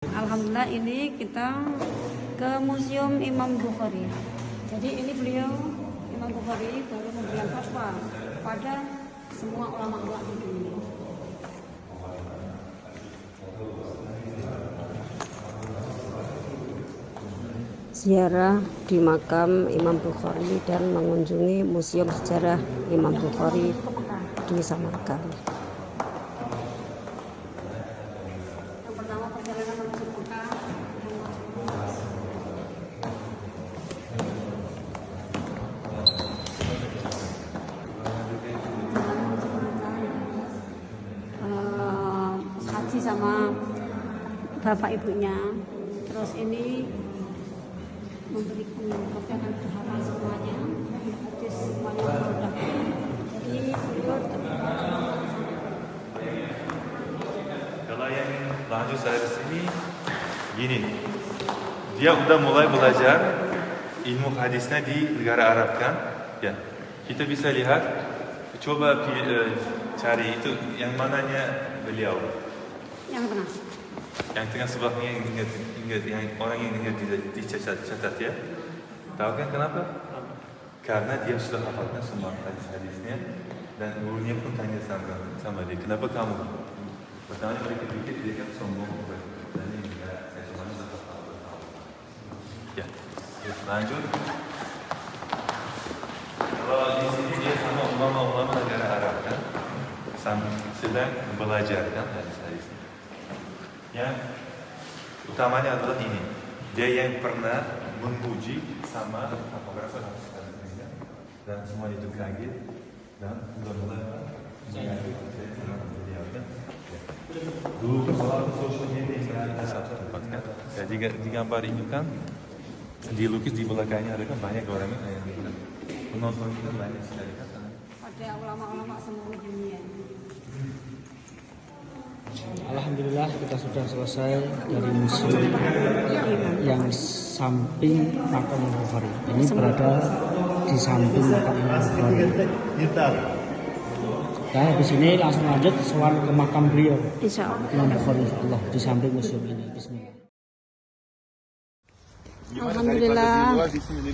Alhamdulillah ini kita ke Museum Imam Bukhari. Jadi ini beliau Imam Bukhari baru memberikan fatwa pada semua ulama-ulama di dunia. Ziarah di makam Imam Bukhari dan mengunjungi Museum Sejarah Imam Bukhari di Samarkand. Yang pertama perjalanan menuju Mekah. Haji sama bapak ibunya. Terus ini memberikan kopi akan berhafal semuanya, hadis semuanya sudah. Jadi beliau kalau yang lanjut saya di sini gini, dia udah mulai belajar ilmu hadisnya di negara Arab kan, ya kita bisa lihat, coba cari itu yang mananya beliau, yang benar. yang tengah sebelahnya yang ingat yang orang yang ingat dicatat ya. Tahu kan kenapa? Karena dia sudah hafalkan semua hadis-hadisnya dan gurunya pun tanya sama dia, kenapa kamu? Pertama mereka pikir dia kan sombong, dan ini enggak, saya cuma sudah hafal. Ya, lanjut. Kalau di sini dia sama ulama-ulama negara Arab kan, sedang belajar kan hadis-hadisnya. Yang utamanya adalah ini, dia yang pernah memuji sama apa rasa hadis-hadisnya dan semua itu kaget dan sudah mulai dulu soal sosial media satu tempat kan, jadi di gambar ini kan dilukis di belakangnya ada kan banyak orang yang penonton kita banyak sekali kan, Ada ulama-ulama seluruh dunia. Alhamdulillah kita sudah selesai dari museum yang samping makam Bukhari. Ini berada di samping makam Bukhari. Nah, habis ini langsung lanjut soal ke makam beliau. Insya Allah. Imam Bukhari Allah di samping museum ini. Bismillah. Alhamdulillah,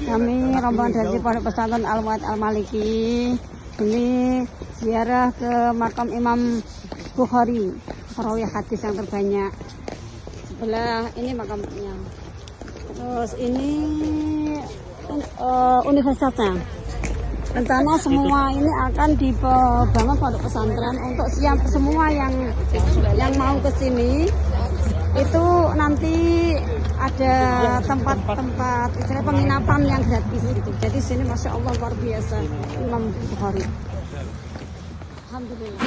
kami rombongan dari Pondok Pesantren Al-Mu'ad Al-Maliki ini ziarah ke makam Imam Bukhari, perawi hadis yang terbanyak. Sebelah ini makamnya. Terus ini universitasnya. Rencana semua ini akan dibangun pondok pesantren untuk siap semua yang mau ke sini. Itu nanti ada tempat-tempat istilah penginapan yang gratis gitu. Jadi sini masya Allah luar biasa Imam Bukhari. Alhamdulillah.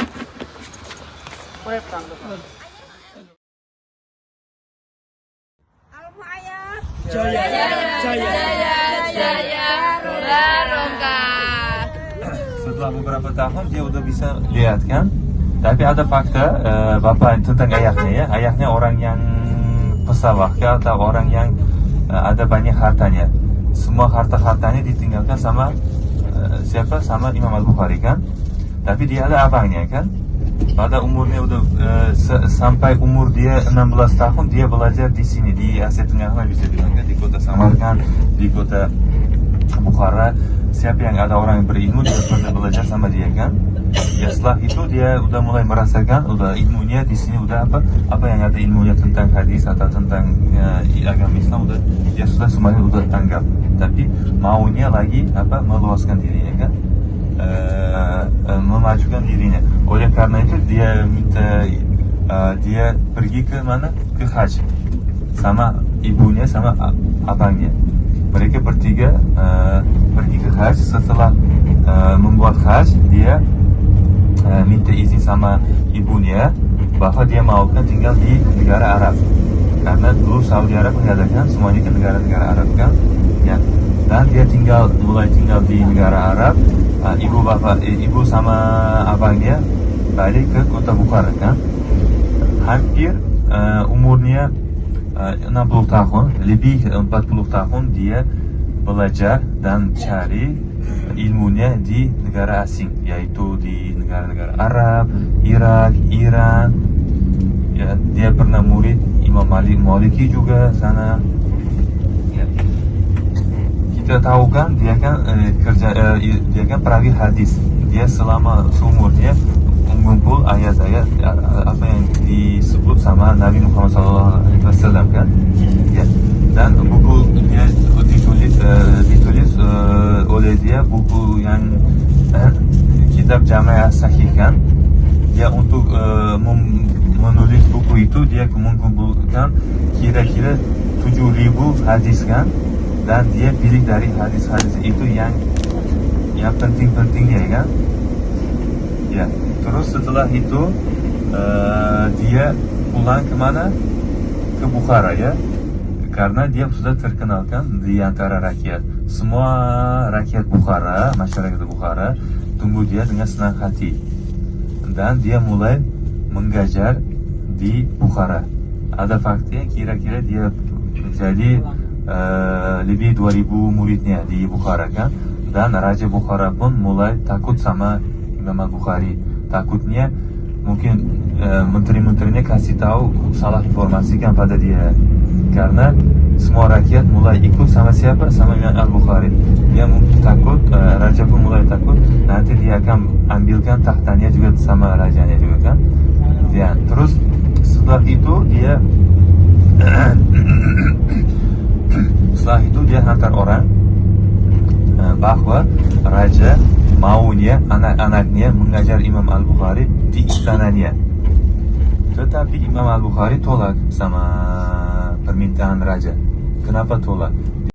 Al-Mu'ayyad Jaya, setelah beberapa tahun dia udah bisa lihat kan, tapi ada fakta bapak tentang ayahnya ya, ayahnya orang yang pesawah atau orang yang ada banyak hartanya, semua hartanya ditinggalkan sama siapa, sama Imam Al-Bukhari kan, tapi dia ada abangnya kan, pada umurnya udah sampai umur dia 16 tahun dia belajar di sini di Asia Tenggara, bisa bilang kan, di kota Samarkand, di kota Bukhara. Siapa yang ada orang yang berilmu dia pernah belajar sama dia kan. Ya setelah itu dia udah mulai merasakan udah ilmunya di sini udah apa yang ada ilmunya tentang hadis atau tentang agama Islam udah dia semuanya udah tanggap. Tapi maunya lagi meluaskan dirinya kan, memajukan dirinya. Oleh karena itu dia minta dia pergi ke mana, ke haji sama ibunya sama abangnya. Mereka bertiga pergi ke haji. Setelah membuat haji dia minta izin sama ibunya bahwa dia mau kan tinggal di negara Arab, karena dulu Saudi Arab mengadakan semuanya ke negara-negara Arab kan ya. Dan dia mulai tinggal di negara Arab. Ibu sama abangnya balik ke kota Bukhara kan. Hampir umurnya 60 tahun, lebih 40 tahun dia belajar dan cari ilmunya di negara asing, yaitu di negara-negara Arab, Irak, Iran. Ya, dia pernah murid Imam Maliki juga sana. Ya. Kita tahu kan dia kan dia kan perawi hadis. Dia selama seumurnya mengumpul ayat-ayat apa yang disebut sama Nabi Muhammad SAW kan. Ya. Dan buku dia ditulis oleh dia, buku yang kitab Jami' Sahih kan. Dia untuk menulis buku itu dia mengumpulkan kira-kira 7.000 hadis kan, dan dia pilih dari hadis-hadis itu yang penting-pentingnya kan. Ya, terus setelah itu dia pulang kemana? Ke Bukhara ya, karena dia sudah terkenal kan di antara rakyat. Semua rakyat Bukhara, masyarakat Bukhara tunggu dia dengan senang hati, dan dia mulai mengajar di Bukhara. Ada faktanya kira-kira dia jadi lebih 2.000 muridnya di Bukhara kan, dan Raja Bukhara pun mulai takut sama Imam Al-Bukhari. Takutnya mungkin menteri-menterinya kasih tahu salah informasikan pada dia, karena semua rakyat mulai ikut sama siapa? Sama Imam Al-Bukhari. Dia mungkin takut, raja pun mulai takut nanti dia akan ambilkan tahtanya juga sama rajanya juga kan. Ya, terus setelah itu dia hantar orang bahwa raja maunya anak-anaknya mengajar Imam Al-Bukhari di istananya. Tetapi Imam Al-Bukhari tolak sama permintaan raja. Kenapa tolak?